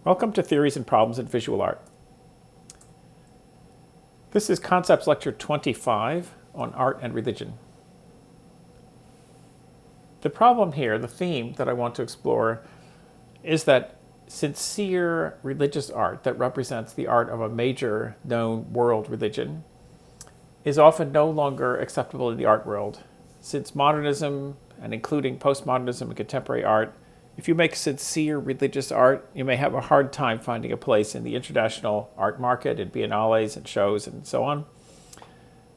Welcome to Theories and Problems in Visual Art. This is Concepts Lecture 25 on Art and Religion. The problem here, the theme that I want to explore, is that sincere religious art that represents the art of a major known world religion is often no longer acceptable in the art world. Since modernism, and including postmodernism and contemporary art, if you make sincere religious art, you may have a hard time finding a place in the international art market, in biennales and shows and so on.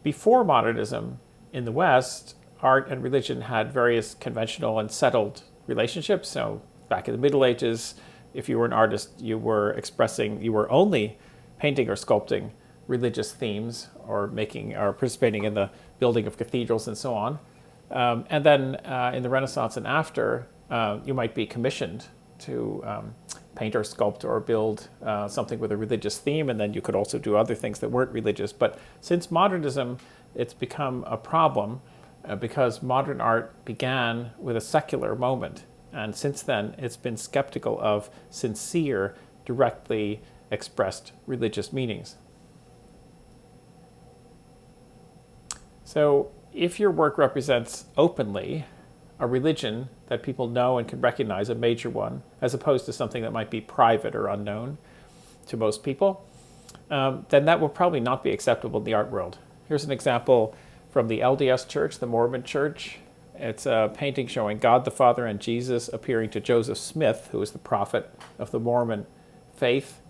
Before modernism, in the West, art and religion had various conventional and settled relationships. So back in the Middle Ages, if you were an artist, you were only painting or sculpting religious themes or participating in the building of cathedrals and so on. And then in the Renaissance and after, you might be commissioned to paint or sculpt or build something with a religious theme, and then you could also do other things that weren't religious. But since modernism, it's become a problem because modern art began with a secular moment. And since then, it's been skeptical of sincere, directly expressed religious meanings. So if your work represents openly a religion that people know and can recognize, a major one, as opposed to something that might be private or unknown to most people, then that will probably not be acceptable in the art world. Here's an example from the LDS Church, the Mormon Church. It's a painting showing God the Father and Jesus appearing to Joseph Smith, who is the prophet of the Mormon faith.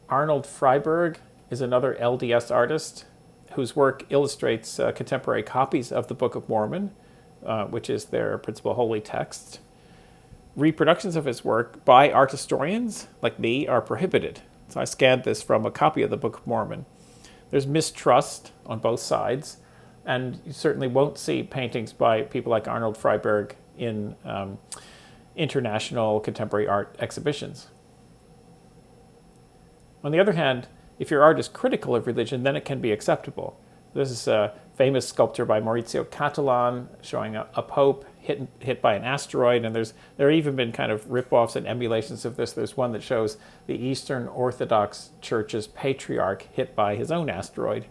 Arnold Freiberg is another LDS artist whose work illustrates contemporary copies of the Book of Mormon, which is their principal holy text. Reproductions of his work by art historians like me are prohibited. So I scanned this from a copy of the Book of Mormon. There's mistrust on both sides, and you certainly won't see paintings by people like Arnold Freiberg in international contemporary art exhibitions. On the other hand, if your art is critical of religion, then it can be acceptable. This is a famous sculpture by Maurizio Cattelan showing a pope hit by an asteroid, and there have even been kind of rip-offs and emulations of this. There's one that shows the Eastern Orthodox Church's patriarch hit by his own asteroid.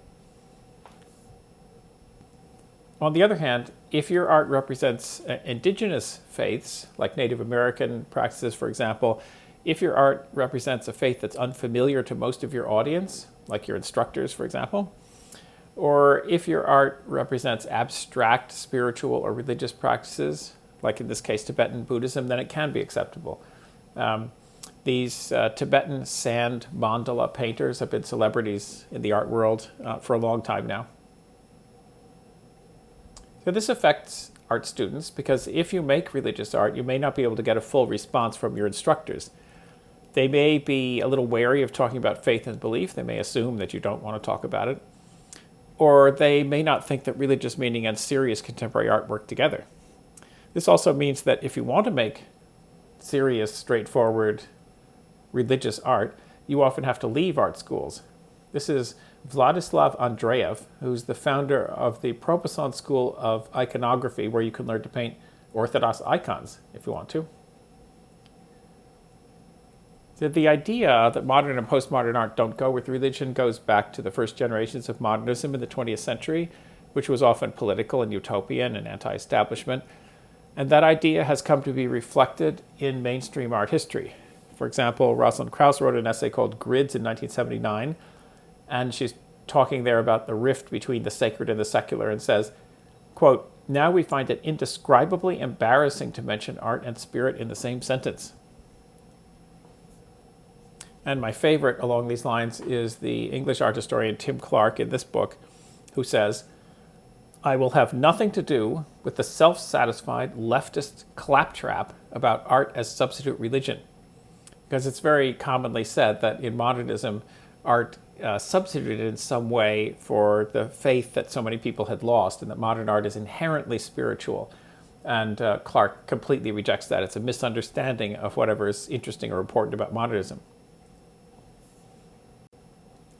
On the other hand, if your art represents indigenous faiths, like Native American practices, for example, if your art represents a faith that's unfamiliar to most of your audience, like your instructors, for example, or if your art represents abstract spiritual or religious practices, like in this case Tibetan Buddhism, then it can be acceptable. These Tibetan sand mandala painters have been celebrities in the art world for a long time now. So this affects art students because if you make religious art, you may not be able to get a full response from your instructors. They may be a little wary of talking about faith and belief. They may assume that you don't want to talk about it. Or they may not think that religious meaning and serious contemporary art work together. This also means that if you want to make serious, straightforward religious art, you often have to leave art schools. This is Vladislav Andreev, who's the founder of the Propasant School of Iconography, where you can learn to paint Orthodox icons if you want to. The idea that modern and postmodern art don't go with religion goes back to the first generations of modernism in the 20th century, which was often political and utopian and anti-establishment. And that idea has come to be reflected in mainstream art history. For example, Rosalind Krauss wrote an essay called Grids in 1979, and she's talking there about the rift between the sacred and the secular and says, quote, "Now we find it indescribably embarrassing to mention art and spirit in the same sentence." And my favorite along these lines is the English art historian Tim Clark in this book, who says, "I will have nothing to do with the self-satisfied leftist claptrap about art as substitute religion." Because it's very commonly said that in modernism, art substituted in some way for the faith that so many people had lost, and that modern art is inherently spiritual. And Clark completely rejects that. It's a misunderstanding of whatever is interesting or important about modernism.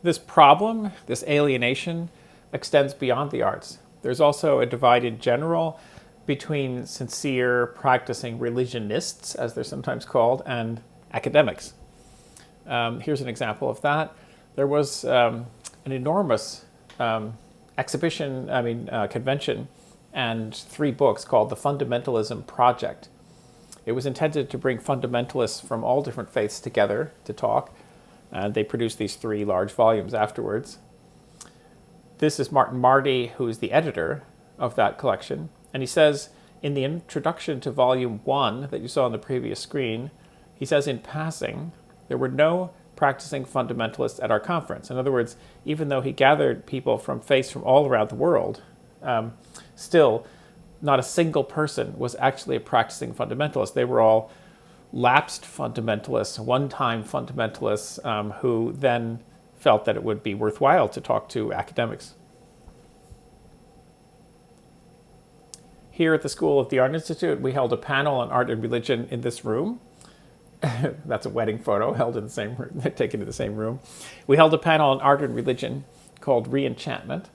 This problem, this alienation, extends beyond the arts. There's also a divide in general between sincere, practicing religionists, as they're sometimes called, and academics. Here's an example of that. There was an enormous convention and 3 books called The Fundamentalism Project. It was intended to bring fundamentalists from all different faiths together to talk, and they produced these 3 large volumes afterwards. This is Martin Marty, who is the editor of that collection, and he says in the introduction to volume 1 that you saw on the previous screen, he says in passing, there were no practicing fundamentalists at our conference. In other words, even though he gathered people from faiths from all around the world, still not a single person was actually a practicing fundamentalist. They were all lapsed fundamentalists, one-time fundamentalists, who then felt that it would be worthwhile to talk to academics. Here at the School of the Art Institute, we held a panel on art and religion in this room. That's a wedding photo held in the same room, taken in the same room. We held a panel on art and religion called Re-Enchantment.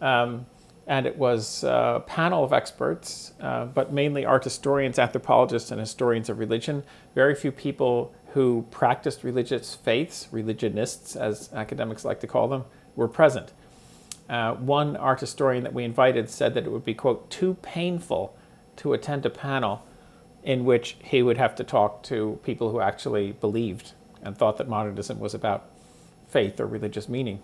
And it was a panel of experts, but mainly art historians, anthropologists, and historians of religion. Very few people who practiced religious faiths, religionists as academics like to call them, were present. One art historian that we invited said that it would be, quote, too painful to attend a panel in which he would have to talk to people who actually believed and thought that modernism was about faith or religious meaning.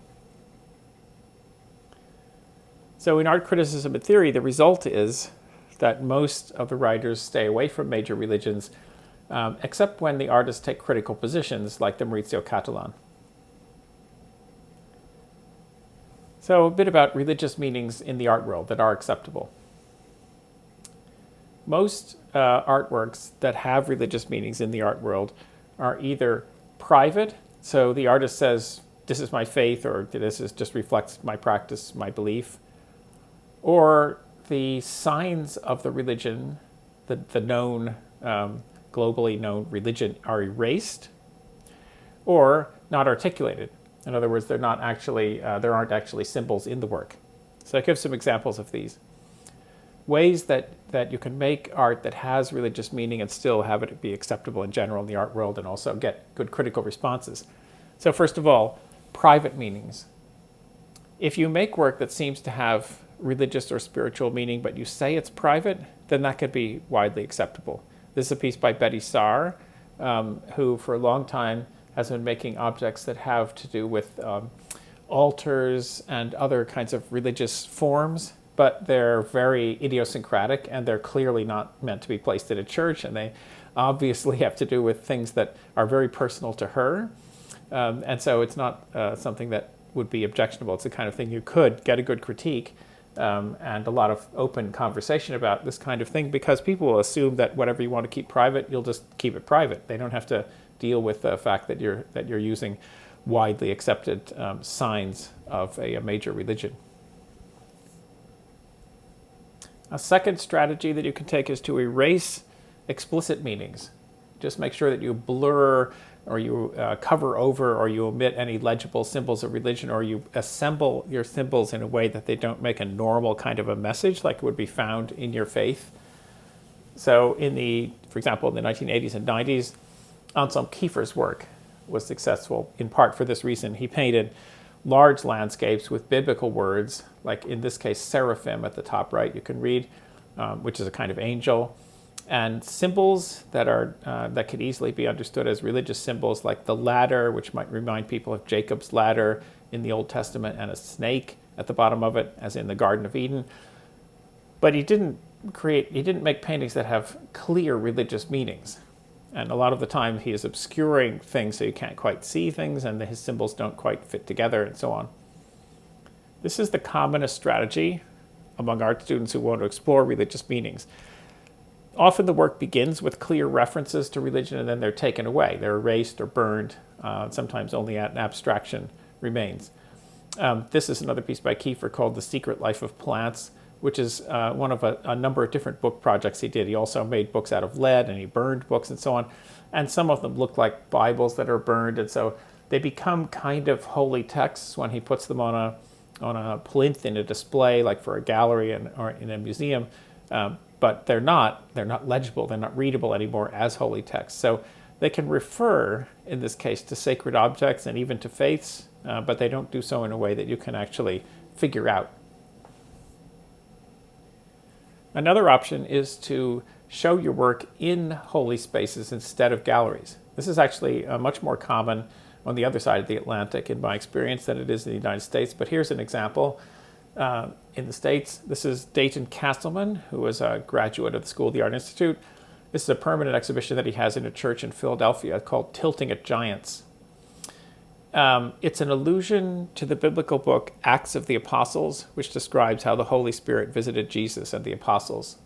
So in art criticism and theory, the result is that most of the writers stay away from major religions, except when the artists take critical positions, like the Maurizio Cattelan. So a bit about religious meanings in the art world that are acceptable. Most artworks that have religious meanings in the art world are either private, so the artist says, this is my faith, or this is just reflects my practice, my belief, or the signs of the religion, the known, globally known religion, are erased or not articulated. In other words, there aren't actually symbols in the work. So I give some examples of these. Ways that you can make art that has religious meaning and still have it be acceptable in general in the art world and also get good critical responses. So first of all, private meanings. If you make work that seems to have religious or spiritual meaning, but you say it's private, then that could be widely acceptable. This is a piece by Betty Saar, who for a long time has been making objects that have to do with altars and other kinds of religious forms, but they're very idiosyncratic and they're clearly not meant to be placed in a church, and they obviously have to do with things that are very personal to her. And so it's not something that would be objectionable. It's the kind of thing you could get a good critique and a lot of open conversation about this kind of thing, because people will assume that whatever you want to keep private, you'll just keep it private. They don't have to deal with the fact that you're using widely accepted signs of a major religion. A second strategy that you can take is to erase explicit meanings. Just make sure that you blur or you cover over or you omit any legible symbols of religion, or you assemble your symbols in a way that they don't make a normal kind of a message like would be found in your faith. So for example, in the 1980s and 90s, Anselm Kiefer's work was successful in part for this reason. He painted large landscapes with biblical words, like in this case, seraphim at the top right, you can read, which is a kind of angel, and symbols that could easily be understood as religious symbols, like the ladder, which might remind people of Jacob's ladder in the Old Testament, and a snake at the bottom of it, as in the Garden of Eden. But he didn't make paintings that have clear religious meanings. And a lot of the time he is obscuring things so you can't quite see things, and his symbols don't quite fit together, and so on. This is the commonest strategy among art students who want to explore religious meanings. Often the work begins with clear references to religion, and then they're taken away. They're erased or burned. Sometimes only an abstraction remains. This is another piece by Kiefer called The Secret Life of Plants, which is one of a number of different book projects he did. He also made books out of lead, and he burned books and so on. And some of them look like Bibles that are burned, and so they become kind of holy texts when he puts them on a plinth in a display, like for a gallery or in a museum. But they're not legible, they're not readable anymore as holy texts. So They can refer, in this case, to sacred objects and even to faiths, but they don't do so in a way that you can actually figure out. Another option is to show your work in holy spaces instead of galleries. This is actually much more common on the other side of the Atlantic, in my experience, than it is in the United States. But here's an example. In the States, this is Dayton Castleman, who was a graduate of the School of the Art Institute. This is a permanent exhibition that he has in a church in Philadelphia called Tilting at Giants. It's an allusion to the biblical book Acts of the Apostles, which describes how the Holy Spirit visited Jesus and the apostles.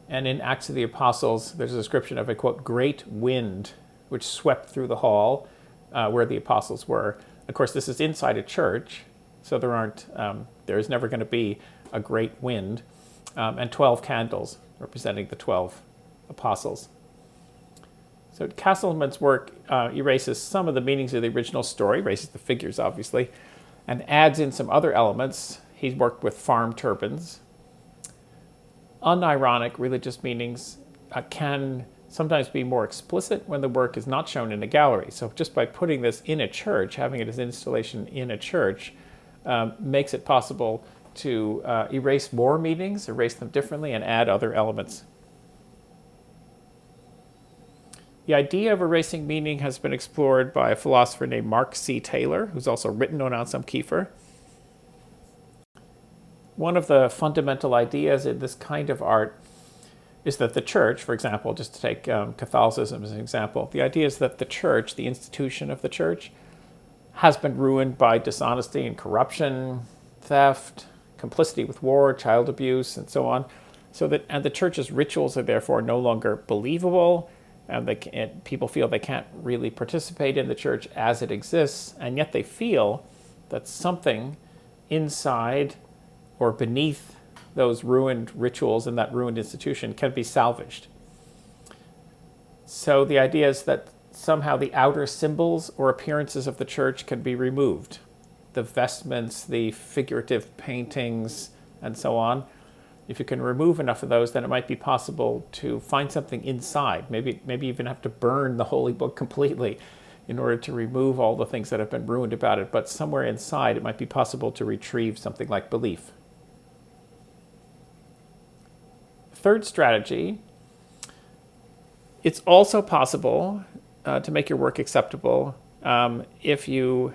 And in Acts of the Apostles, there's a description of a, quote, great wind which swept through the hall where the apostles were. Of course, this is inside a church, so there is never going to be a great wind, and 12 candles representing the 12 apostles. So Castleman's work erases some of the meanings of the original story, erases the figures, obviously, and adds in some other elements. He's worked with farm turbans. Unironic religious meanings can sometimes be more explicit when the work is not shown in a gallery. So just by putting this in a church, having it as installation in a church, makes it possible to erase more meanings, erase them differently, and add other elements. The idea of erasing meaning has been explored by a philosopher named Mark C. Taylor, who's also written on Anselm Kiefer. One of the fundamental ideas in this kind of art is that the church, for example, just to take Catholicism as an example, the idea is that the church, the institution of the church, has been ruined by dishonesty and corruption, theft, complicity with war, child abuse, and so on. And the church's rituals are therefore no longer believable, and people feel they can't really participate in the church as it exists, and yet they feel that something inside or beneath those ruined rituals and that ruined institution can be salvaged. So the idea is that somehow the outer symbols or appearances of the church can be removed. The vestments, the figurative paintings, and so on. If you can remove enough of those, then it might be possible to find something inside. Maybe even have to burn the holy book completely in order to remove all the things that have been ruined about it. But somewhere inside, it might be possible to retrieve something like belief. Third strategy, it's also possible to make your work acceptable if you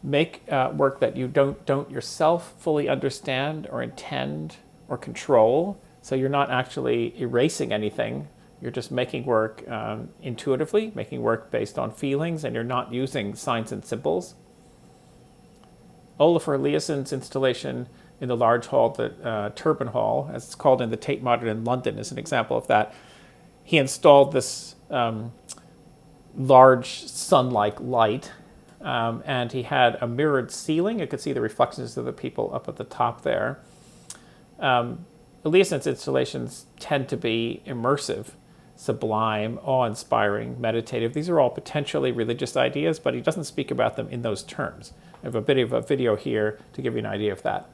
make work that you don't yourself fully understand or intend or control. So you're not actually erasing anything. You're just making work intuitively, making work based on feelings, and you're not using signs and symbols. Olafur Eliasson's installation in the large hall, the Turban Hall, as it's called in the Tate Modern in London, is an example of that. He installed this large sun-like light, and he had a mirrored ceiling. You could see the reflections of the people up at the top there. Eliasson's installations tend to be immersive, sublime, awe-inspiring, meditative. These are all potentially religious ideas, but he doesn't speak about them in those terms. I have a bit of a video here to give you an idea of that.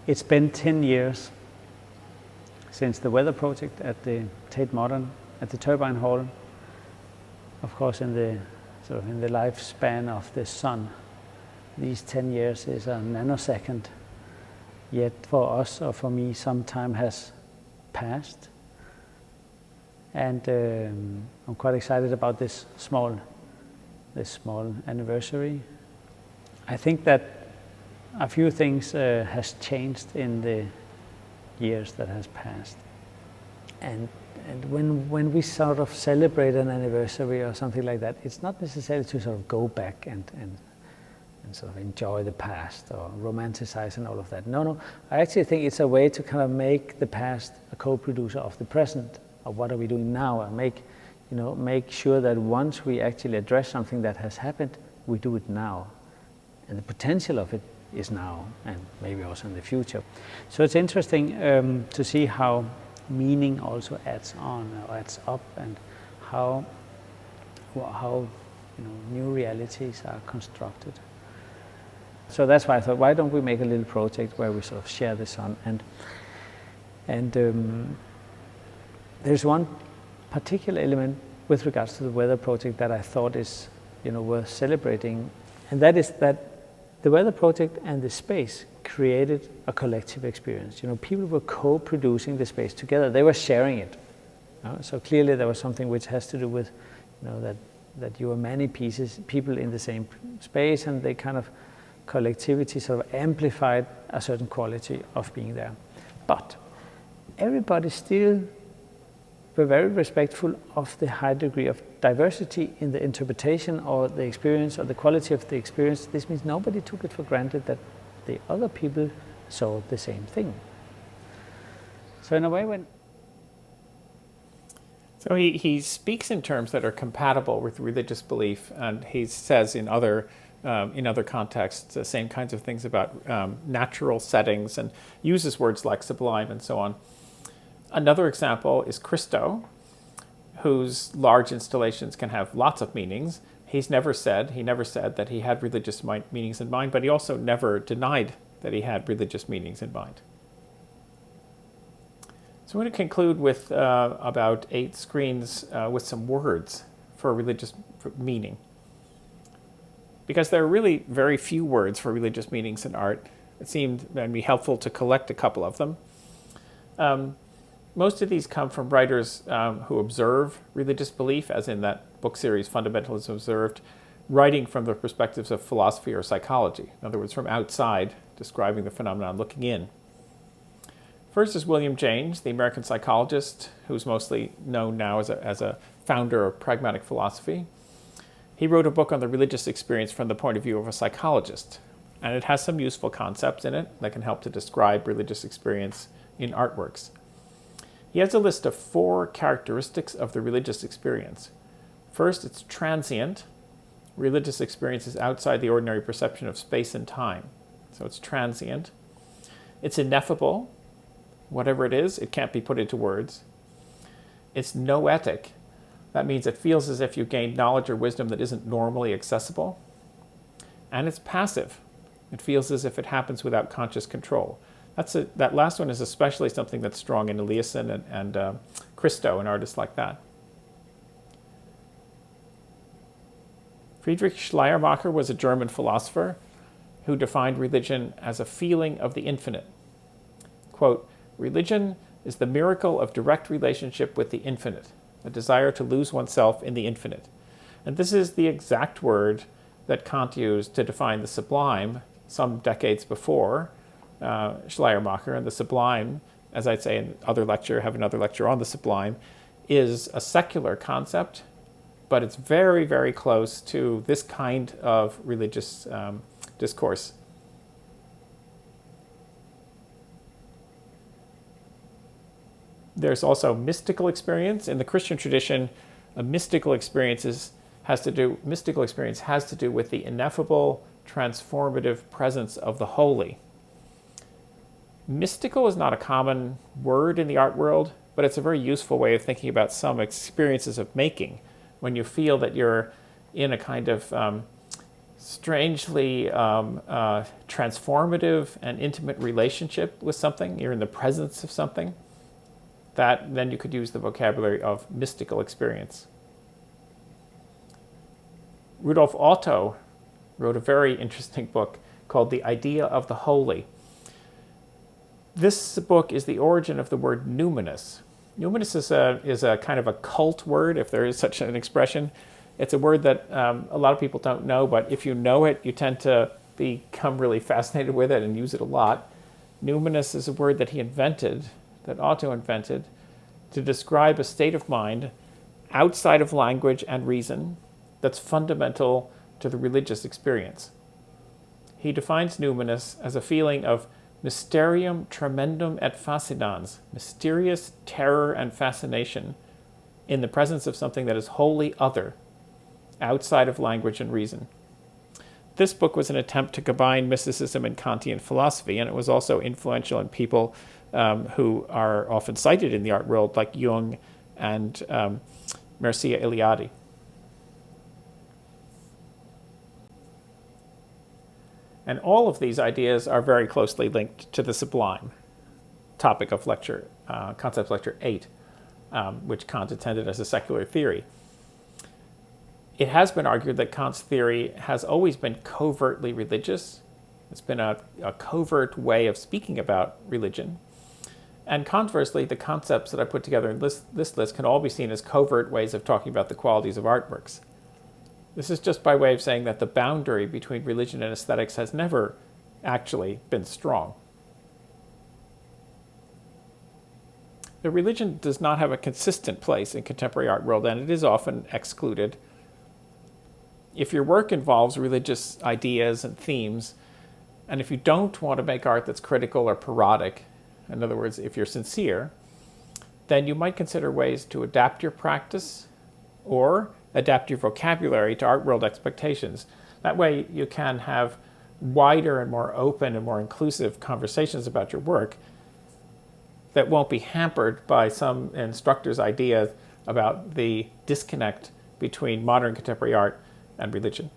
It's been 10 years since the weather project at the Tate Modern, at the Turbine Hall. Of course, in the lifespan of the sun, these 10 years is a nanosecond. Yet for us, or for me, some time has passed. And I'm quite excited about this small anniversary. I think that a few things has changed in the years that has passed. And when we sort of celebrate an anniversary or something like that, it's not necessarily to sort of go back and sort of enjoy the past or romanticize and all of that. No, I actually think it's a way to kind of make the past a co-producer of the present, of what are we doing now, and make sure that once we actually address something that has happened, we do it now. And the potential of it is now, and maybe also in the future. So it's interesting to see how meaning also adds on or adds up, and how new realities are constructed. So that's why I thought, why don't we make a little project where we sort of share this on, and there's one particular element with regards to the weather project that I thought is, worth celebrating, and that is that the weather project and the space created a collective experience. People were co-producing the space together. They were sharing it. So clearly there was something which has to do with, that you are many people in the same space, and they kind of collectivity sort of amplified a certain quality of being there. But everybody still were very respectful of the high degree of diversity in the interpretation or the experience or the quality of the experience. This means nobody took it for granted that the other people saw the same thing. So in a way, So he speaks in terms that are compatible with religious belief, and he says in other contexts the same kinds of things about natural settings, and uses words like sublime and so on. Another example is Christo, whose large installations can have lots of meanings. He never said that he had religious meanings in mind, but he also never denied that he had religious meanings in mind. So I'm going to conclude with about 8 screens with some words for religious meaning. Because there are really very few words for religious meanings in art, it seemed it'd be helpful to collect a couple of them. Most of these come from writers who observe religious belief, as in that book series, Fundamentalism Observed, writing from the perspectives of philosophy or psychology. In other words, from outside, describing the phenomenon, looking in. First is William James, the American psychologist, who's mostly known now as a founder of pragmatic philosophy. He wrote a book on the religious experience from the point of view of a psychologist, and it has some useful concepts in it that can help to describe religious experience in artworks. He has a list of 4 characteristics of the religious experience. First, it's transient. Religious experience is outside the ordinary perception of space and time, so it's transient. It's ineffable. Whatever it is, it can't be put into words. It's noetic. That means it feels as if you gained knowledge or wisdom that isn't normally accessible. And it's passive. It feels as if it happens without conscious control. That last one is especially something that's strong in Eliasson and Christo, and artists like that. Friedrich Schleiermacher was a German philosopher who defined religion as a feeling of the infinite. Quote, "Religion is the miracle of direct relationship with the infinite, a desire to lose oneself in the infinite." And this is the exact word that Kant used to define the sublime some decades before Schleiermacher. And the sublime, as I'd say in another lecture, have another lecture on the sublime, is a secular concept, but it's very, very close to this kind of religious discourse. There's also mystical experience. In the Christian tradition, a mystical experience has to do with the ineffable, transformative presence of the holy. Mystical is not a common word in the art world, but it's a very useful way of thinking about some experiences of making, when you feel that you're in a kind of strangely transformative and intimate relationship with something. You're in the presence of something. That then you could use the vocabulary of mystical experience. Rudolf Otto wrote a very interesting book called The Idea of the Holy. This book is the origin of the word numinous. Numinous is a kind of a cult word, if there is such an expression. It's a word that a lot of people don't know, but if you know it, you tend to become really fascinated with it and use it a lot. Numinous is a word that that Otto invented, to describe a state of mind outside of language and reason that's fundamental to the religious experience. He defines numinous as a feeling of mysterium tremendum et fascinans, mysterious terror and fascination in the presence of something that is wholly other, outside of language and reason. This book was an attempt to combine mysticism and Kantian philosophy, and it was also influential in people who are often cited in the art world, like Jung and Mircea Eliade. And all of these ideas are very closely linked to the sublime, topic of lecture, concept lecture 8, which Kant intended as a secular theory. It has been argued that Kant's theory has always been covertly religious. It's been a covert way of speaking about religion. And conversely, the concepts that I put together in this list can all be seen as covert ways of talking about the qualities of artworks. This is just by way of saying that the boundary between religion and aesthetics has never actually been strong. The religion does not have a consistent place in contemporary art world, and it is often excluded. If your work involves religious ideas and themes, and if you don't want to make art that's critical or parodic, in other words, if you're sincere, then you might consider ways to adapt your practice or adapt your vocabulary to art world expectations. That way you can have wider and more open and more inclusive conversations about your work that won't be hampered by some instructor's idea about the disconnect between modern contemporary art and religion.